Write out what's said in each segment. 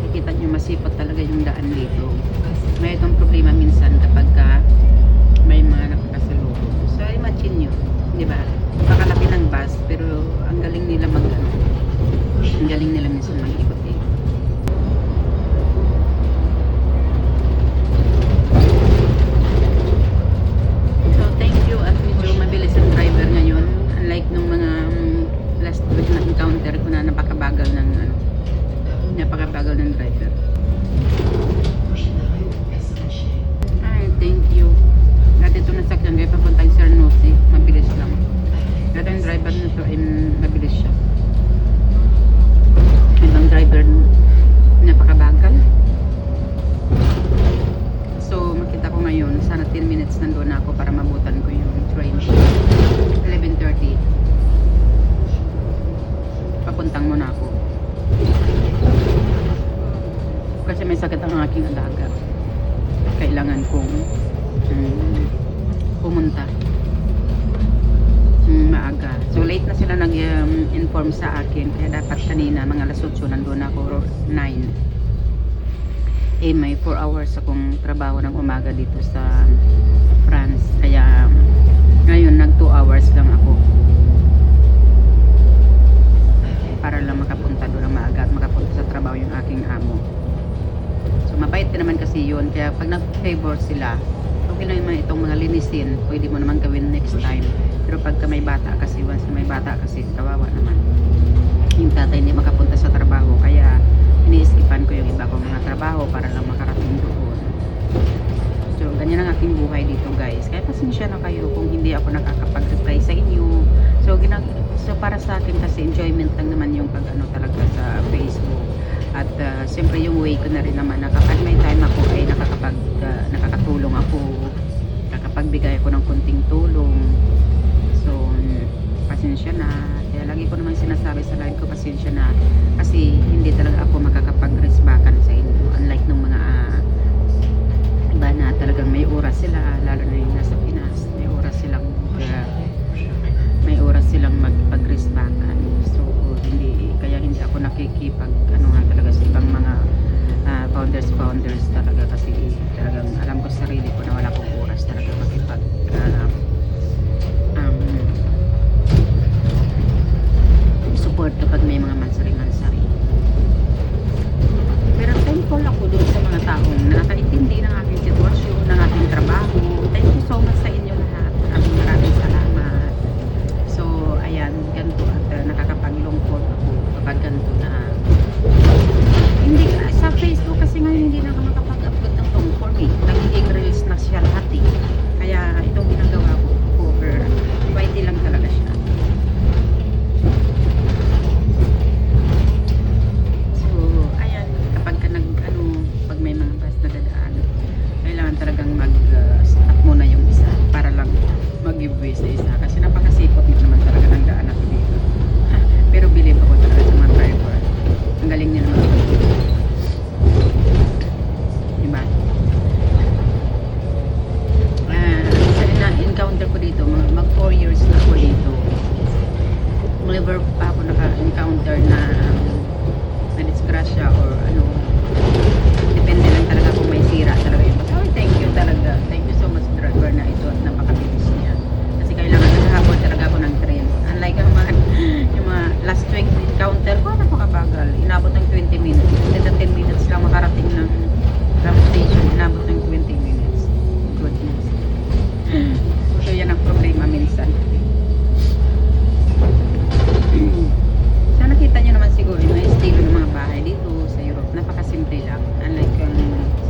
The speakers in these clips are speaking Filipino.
Nakikita nyo masipot talaga yung daan dito. May itong problema minsan kapag may mga nakakasalubong. So imagine nyo, di ba? Pakalaki ng bus pero ang galing nila ang galing nila minsan mag-ikot eh. So thank you at medyo mabilis ang driver ngayon. Unlike nung mga last week na encounter ko na napakabagal ng driver. Ay, thank you. At ito na sakyan kaya papuntang Cernosi. Mabilis lang. At yung driver na to ay mabilis siya. Ibang driver napakabagal. So makita ko ngayon sana 10 minutes nandoon na ako para mabutan ko yung train. 11:30 papuntang Monaco kasi may sakit ang aking alaga. Kailangan kong pumunta maaga. So late na sila nag-inform sa akin kaya dapat kanina mga alas 8 nandoon ako 9. May 4 hours akong trabaho ng umaga dito sa France kaya ngayon nag 2 hours lang ako para lang makapunta doon ng maaga at makapunta sa trabaho yung aking amo. So mabait din naman kasi yun kaya pag nag-favor sila okay lang naman itong mga linisin pwede mo naman gawin next time pero pagka may bata kasi once may bata kasi kawawa naman yung tatay hindi makapunta sa trabaho kaya ini-skipan ko yung iba kong mga trabaho para lang makarating doon. So ganyan ang aking buhay dito guys kaya pasensya na kayo kung hindi ako nakakapag-reply sa inyo. So para sa akin kasi enjoyment lang naman yung pag-ano talaga sa Facebook at siyempre yung way ko na rin naman na kapag may time ako ay nakakatulong ako, nakapagbigay ako ng konting tulong. So pasensya na kaya lagi ko naman sinasabi sa live ko pasensya na kasi hindi talaga ako makakapag-resbakan sa inyo unlike nung mga iba na talagang may oras sila lalo na yung nasa Pinas may oras silang magpag-resbakan. So hindi ako nakikipag talaga sa ibang mga founders talaga kasi talagang alam ko sa sarili ko na wala akong oras talaga makipag support kapag may mga mansari pero thankful ako doon sa mga taong nakakaintindi ng aking sitwasyon, ng aking trabaho. Thank you so much sa inyo lahat. Maraming salamat. So ayan, ganito at nakakapaglungkot ako kapag ganito na hindi sa Facebook kasi ngayon hindi na ako makapag-upload ng long form nagiging reels na siya lahat kaya itong ginagawa ko cover pwede lang talaga siya. So ayan, kapag pag may mga bus na dadaan kailangan talagang mag-stop muna yung isa para lang mag-giveaway sa isa kasi napakasipot naman talaga ng daan natin dito. Pero believe ako talaga sa mga driver, ang galing niya naman diba? Na-encounter ko dito mag 4 years na ako dito, never pa ako naka-encounter na disgrasya or depende lang talaga kung may sira talaga yung bus. Thank you talaga, thank you so much driver na ito at napakabilis niya kasi kailangan naghahabol talaga ako ng train unlike yung mga last week encounter ko napakabagal, inabot ng 20 minutes instead of 10 minutes lang makarating ng tram station, inabot ng 20 minutes. Goodness. So yan ang problema minsan. So nakita nyo naman siguro yung estilo ng mga bahay dito sa Europe, napakasimple lang unlike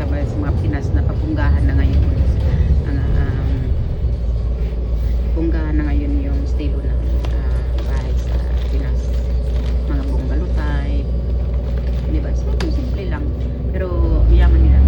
sa mga Pinas na papunggahan na ngayon punggahan na ngayon yung estilo ng bahay sa Pinas, mga bungalow type diba, simple lang pero yaman nila.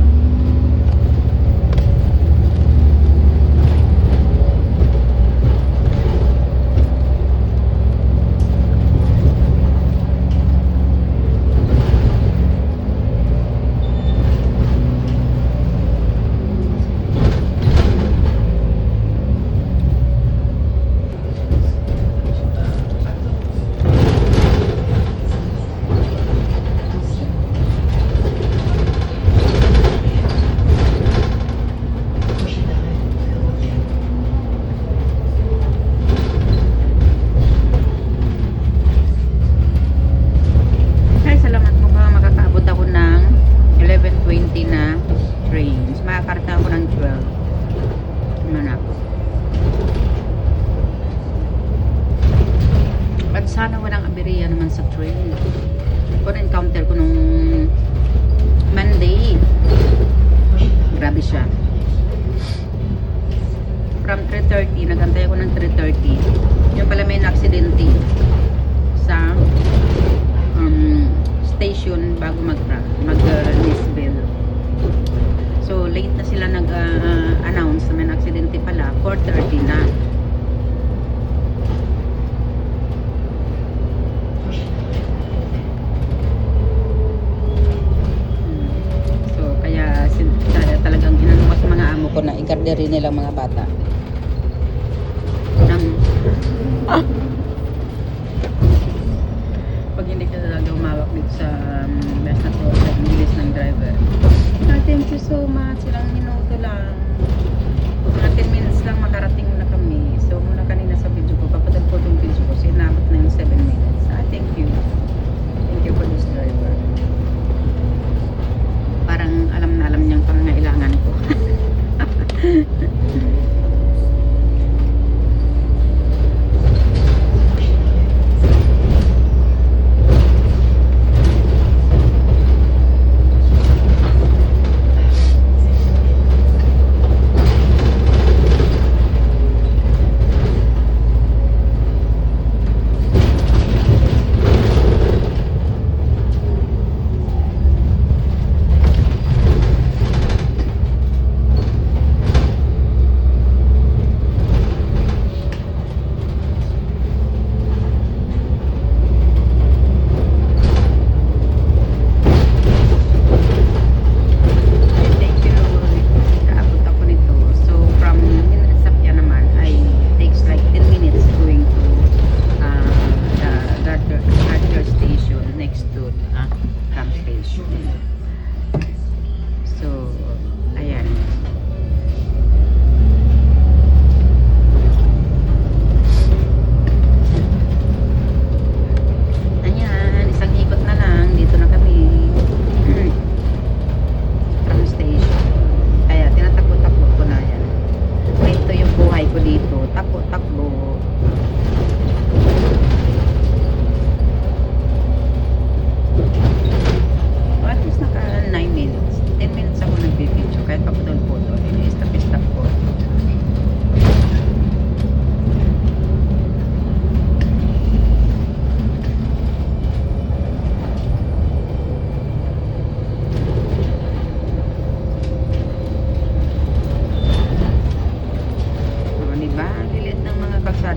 3:30. Nagantay ako ng 3:30. Yung pala may na-aksidente sa station bago mag-Nisbel. So, late na sila nag-announce na may na-aksidente pala. 4:30 na. So, kaya talagang inano ko sa mga amo ko na i-garder rin nilang mga bata. Pag hindi ka talaga umawak dito sa best na to, sa English ng driver. Thank you so much. Ilang minuto lang. Mga 10 minutes lang makarating na kami. So, muna kanina sa video ko, papadal ko itong video ko. So, inabot na yung 7 minutes. Thank you. Thank you for this driver. Parang alam na alam niyang pangangailangan ko.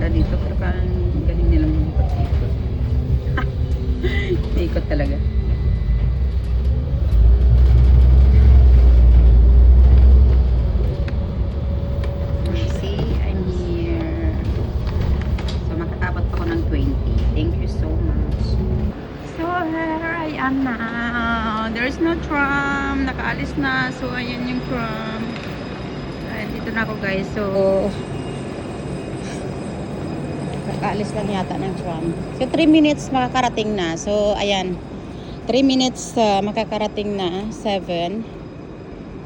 Dito pero parang galing nilang ikot-ikot. Ikot talaga. See, I'm here. So makakabot ako ng 20. Thank you so much. So here I am now. There's no tram. Nakaalis na. So ayan yung tram. Dito na ako guys. So kaalis lang yata ng tram. So 3 minutes makakarating na. So ayan. 3 minutes makakarating na. 7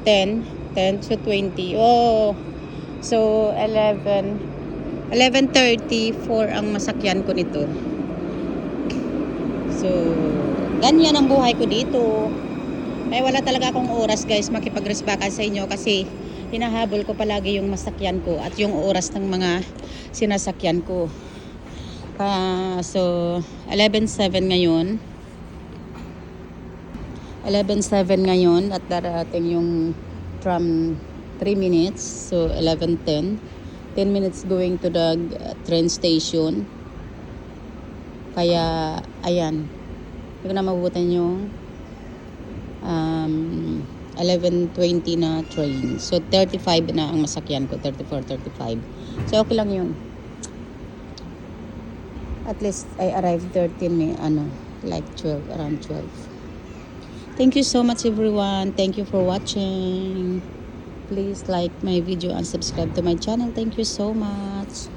10 10 to 20. Oh. So 11:34 ang masakyan ko nito. So ganyan ang buhay ko dito. Ay wala talaga akong oras guys makipagresbakan sa inyo kasi hinahabol ko palagi yung masakyan ko at yung oras ng mga sinasakyan ko. So 11:07 ngayon. 11:07 ngayon at darating yung tram 3 minutes. So 11:10. 10 minutes going to the train station. Kaya ayan. Hindi ko na mabubutan yung 11:20 na train. So 35 na ang masakyan ko. 34, 35. So okay lang yun. At least I arrived 13 like 12, around 12. Thank you so much everyone. Thank you for watching. Please like my video and subscribe to my channel. Thank you so much.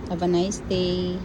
Have a nice day.